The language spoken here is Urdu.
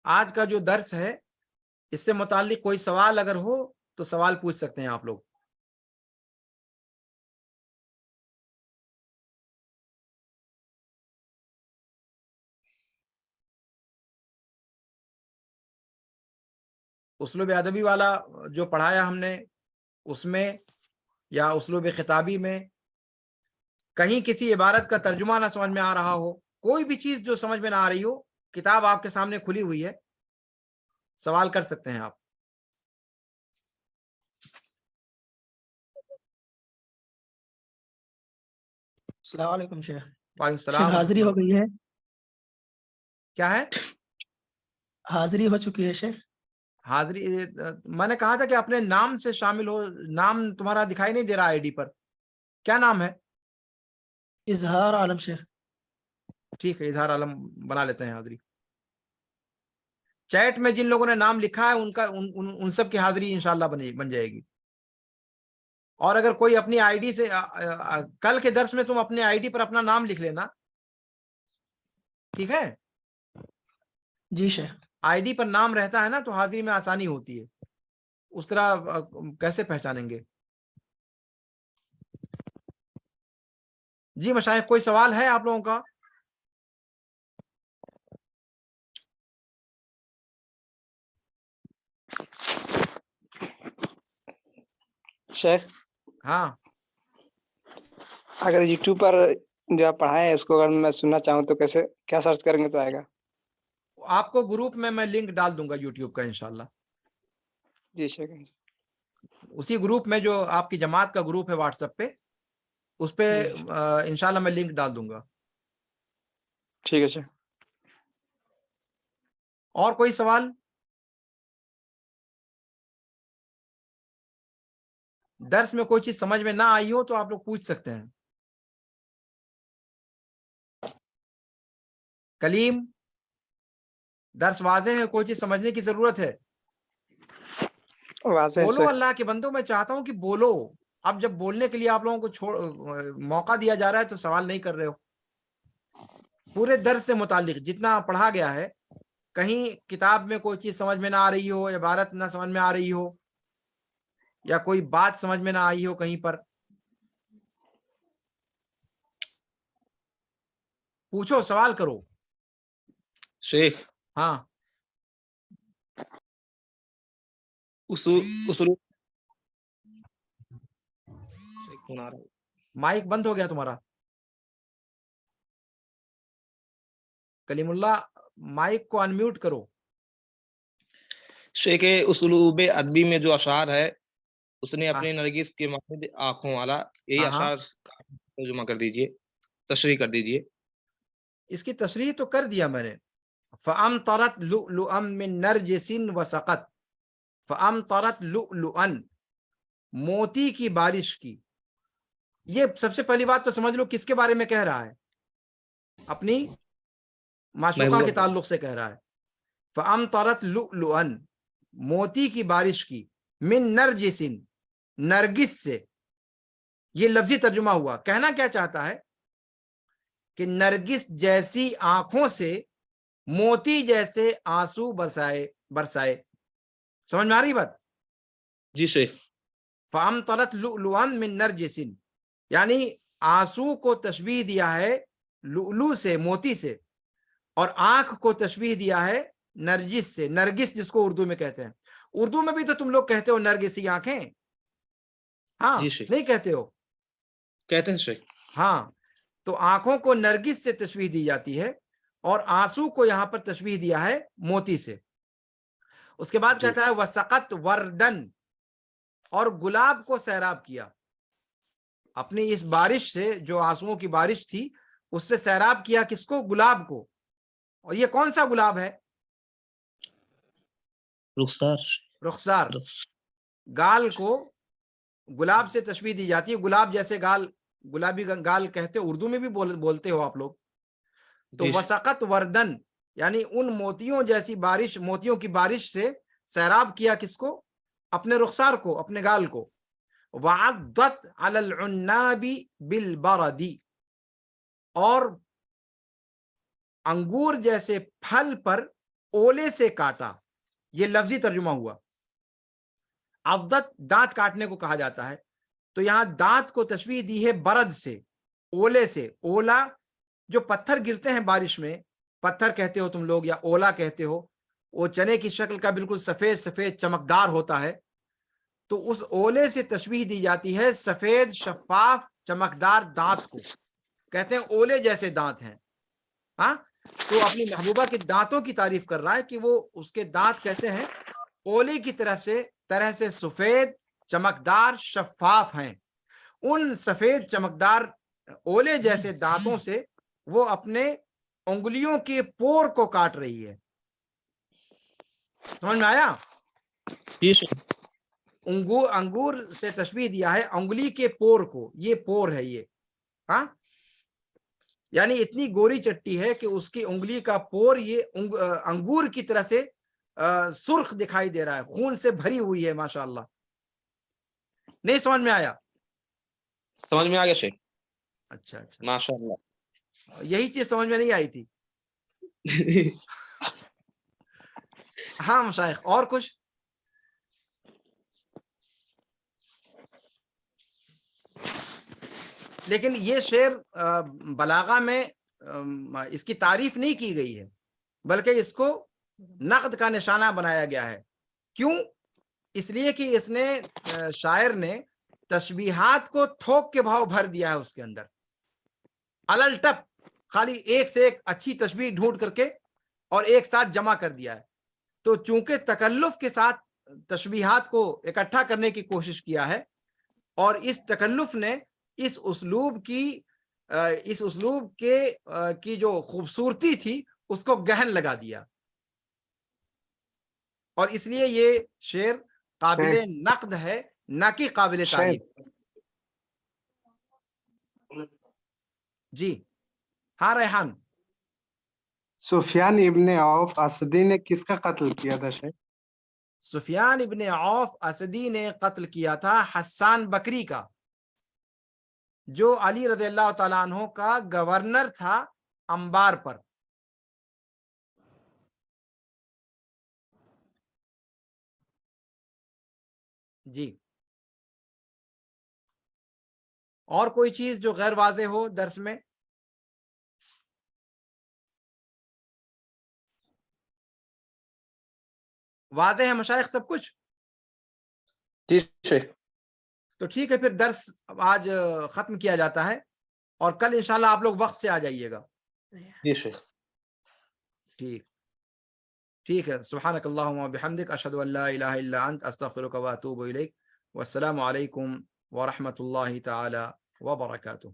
آج کا جو درس ہے اس سے متعلق کوئی سوال اگر ہو تو سوال پوچھ سکتے ہیں آپ لوگ. اسلوب ادبی والا جو پڑھایا ہم نے اس میں یا اسلوب خطابی میں کہیں کسی عبارت کا ترجمہ نہ سمجھ میں آ رہا ہو، کوئی بھی چیز جو سمجھ میں نہ آ رہی ہو، کتاب آپ کے سامنے کھلی ہوئی ہے، سوال کر سکتے ہیں آپ. السلام علیکم شیخ. وعلیکم شیخ السلام. حاضری ہو گئی ہے؟ کیا ہے حاضری ہو چکی ہے شیخ. حاضری؟ میں نے کہا تھا کہ اپنے نام سے شامل ہو. نام تمہارا دکھائی نہیں دے رہا آئی ڈی پر. کیا نام ہے؟ اظہار عالم شیخ. ٹھیک ہے، اظہار عالم بنا لیتے ہیں حاضری. چیٹ میں جن لوگوں نے نام لکھا ہے ان سب کی حاضری انشاءاللہ بن جائے گی. اور اگر کوئی اپنی آئی ڈی سے کل کے درس میں تم اپنے آئی ڈی پر اپنا نام لکھ لینا، ٹھیک ہے؟ جی شیخ. آئی ڈی پر نام رہتا ہے نا تو حاضری میں آسانی ہوتی ہے. اس طرح کیسے پہچانیں گے؟ جی مشائخ، کوئی سوال ہے آپ لوگوں کا؟ شیخ ہاں، اگر یوٹیوب پر جو آپ پڑھائے ہیں اس کو اگر میں سننا چاہوں تو کیسے کیا سرچ کریں گے تو آئے گا؟ آپ کو گروپ میں لنک ڈال دوں گا یوٹیوب کا انشاءاللہ. جی شیخ. اسی گروپ میں جو آپ کی جماعت کا گروپ ہے واٹس ایپ پہ، اس پہ جی انشاءاللہ میں لنک ڈال دوں گا. ٹھیک ہے شیخ. اور کوئی سوال؟ درس میں کوئی چیز سمجھ میں نہ آئی ہو تو آپ لوگ پوچھ سکتے ہیں. کلیم، درس واضح ہے؟ کوئی چیز سمجھنے کی ضرورت ہے؟ واضح بولو شیخ. اللہ کے بندوں، میں چاہتا ہوں کہ بولو. اب جب بولنے کے لیے آپ لوگوں کو موقع دیا جا رہا ہے تو سوال نہیں کر رہے ہو. پورے درس سے متعلق جتنا پڑھا گیا ہے، کہیں کتاب میں کوئی چیز سمجھ میں نہ آ رہی ہو، عبارت نہ سمجھ میں آ رہی ہو، یا کوئی بات سمجھ میں نہ آئی ہو کہیں پر، پوچھو، سوال کرو. شیخ ہاں، اصول مائک بند ہو گیا تمہارا. کلیم اللہ، مائک کو انمیوٹ کرو. شیخ اسلوب ادبی میں جو اشعار ہے اس نے ہاں اپنے نرگس کے مانند آنکھوں والا، یہی ہاں، اشعار کا ترجمہ کر دیجئے، تشریح کر دیجئے. اس کی تشریح تو کر دیا میں نے. فَأَمْطَرَتْ لُؤْلُؤًا مِّن نَرْجِسٍ وَسَقَتْ. فَأَمْطَرَتْ لُؤْلُؤًا، موتی کی بارش کی. یہ سب سے پہلی بات تو سمجھ لو کس کے بارے میں کہہ رہا ہے؟ اپنی معشوقہ کے تعلق سے کہہ رہا ہے. فَأَمْطَرَتْ لُؤْلُؤًا، موتی کی بارش کی، من نرجس، نرگس سے. یہ لفظی ترجمہ ہوا. کہنا کیا چاہتا ہے کہ نرگس جیسی آنکھوں سے موتی جیسے آنسو برسائے. سمجھ میں آ رہی بات؟ جی شیخ. فَأَمْطَرَتْ لُؤْلُؤًا مِّن نَرْجِسٍ، یعنی آنسو کو تشبیہ دیا ہے لؤلؤ سے، موتی سے، اور آنکھ کو تشبیہ دیا ہے نرجس سے. نرگس جس کو اردو میں کہتے ہیں. اردو میں بھی تو تم لوگ کہتے ہو نرگسی آنکھیں. ہاں، جی شیخ. نہیں کہتے ہو؟ کہتے ہیں شیخ. ہاں، تو آنکھوں کو نرگس سے تشبیہ دی جاتی ہے، اور آنسو کو یہاں پر تشبیہ دیا ہے موتی سے. اس کے بعد جی. کہتا ہے وَسَقَتْ وَرْدًا، اور گلاب کو سیراب کیا. اپنی اس بارش سے، جو آنسوؤں کی بارش تھی، اس سے سیراب کیا کس کو؟ گلاب کو. اور یہ کون سا گلاب ہے؟ رخسار. گال کو گلاب سے تشبیہ دی جاتی ہے. گلاب جیسے گال، گلابی گال کہتے، اردو میں بھی بولتے ہو آپ لوگ. تو جی. وسقت وردن، یعنی ان موتیوں جیسی بارش، موتیوں کی بارش سے سیراب کیا کس کو؟ اپنے رخسار کو، اپنے گال کو. وعضت علی العناب بالبرد، اور انگور جیسے پھل پر اولے سے کاٹا. یہ لفظی ترجمہ ہوا. عضت دانت کاٹنے کو کہا جاتا ہے, تو یہاں دانت کو تشبیہ دی ہے برد سے, اولے سے. اولا جو پتھر گرتے ہیں بارش میں, پتھر کہتے ہو تم لوگ یا اولا کہتے ہو, وہ چنے کی شکل کا بالکل سفید سفید چمکدار ہوتا ہے. تو اس اولے سے تشبیہ دی جاتی ہے سفید شفاف چمکدار دانت کو, کہتے ہیں اولے جیسے دانت ہیں. ہاں, تو اپنی محبوبہ کے دانتوں کی تعریف کر رہا ہے کہ وہ اس کے دانت کیسے ہیں, اولے کی طرح سے سفید چمکدار شفاف ہیں. ان سفید چمکدار اولے جیسے دانتوں سے وہ اپنے انگلیوں کے پور کو کاٹ رہی ہے. سمجھ میں آیا؟ جی شیخ. انگور سے تشبیہ دیا ہے انگلی کے پور کو, یہ پور ہے یہ. ہاں, یعنی اتنی گوری چٹی ہے کہ اس کی انگلی کا پور یہ انگور کی طرح سے سرخ دکھائی دے رہا ہے, خون سے بھری ہوئی ہے. ماشاءاللہ. نہیں سمجھ میں آیا؟ سمجھ میں آ گیا شیخ. اچھا اچھا, ماشاء اللہ. یہی چیز سمجھ میں نہیں آئی تھی. ہاں مشائخ, اور کچھ؟ لیکن یہ شعر بلاغہ میں اس کی تعریف نہیں کی گئی ہے, بلکہ اس کو نقد کا نشانہ بنایا گیا ہے. کیوں؟ اس لیے کہ اس نے شاعر نے تشبیہات کو تھوک کے بھاؤ بھر دیا ہے اس کے اندر, الل ٹپ, خالی ایک سے ایک اچھی تشبیہ ڈھونڈ کر کے اور ایک ساتھ جمع کر دیا ہے. تو چونکہ تکلف کے ساتھ تشبیہات کو اکٹھا کرنے کی کوشش کیا ہے, اور اس تکلف نے اس اسلوب کی جو خوبصورتی تھی اس کو گہن لگا دیا, اور اس لیے یہ شعر قابل نقد ہے نہ کہ قابل تعریف. جی ہاں ریحان. سفیان ابن عوف اسدی نے کس کا قتل کیا تھا شیخ؟ سفیان ابن عوف اسدی نے قتل کیا تھا حسان بکری کا, جو علی رضی اللہ تعالیٰ عنہ کا گورنر تھا انبار پر. جی, اور کوئی چیز جو غیر واضح ہو درس میں؟ واضح ہے مشائخ سب کچھ؟ جی شیخ. تو ٹھیک ہے, پھر درس آج ختم کیا جاتا ہے, اور کل انشاءاللہ آپ لوگ وقت سے آ جائیے گا. جی شیخ. ٹھیک ہے. سبحانک اللہم و بحمدک, اشہد ان لا الہ الا انت, استغفرک و اتوب الیک. والسلام علیکم ورحمۃ اللہ تعالی وبرکاتہ.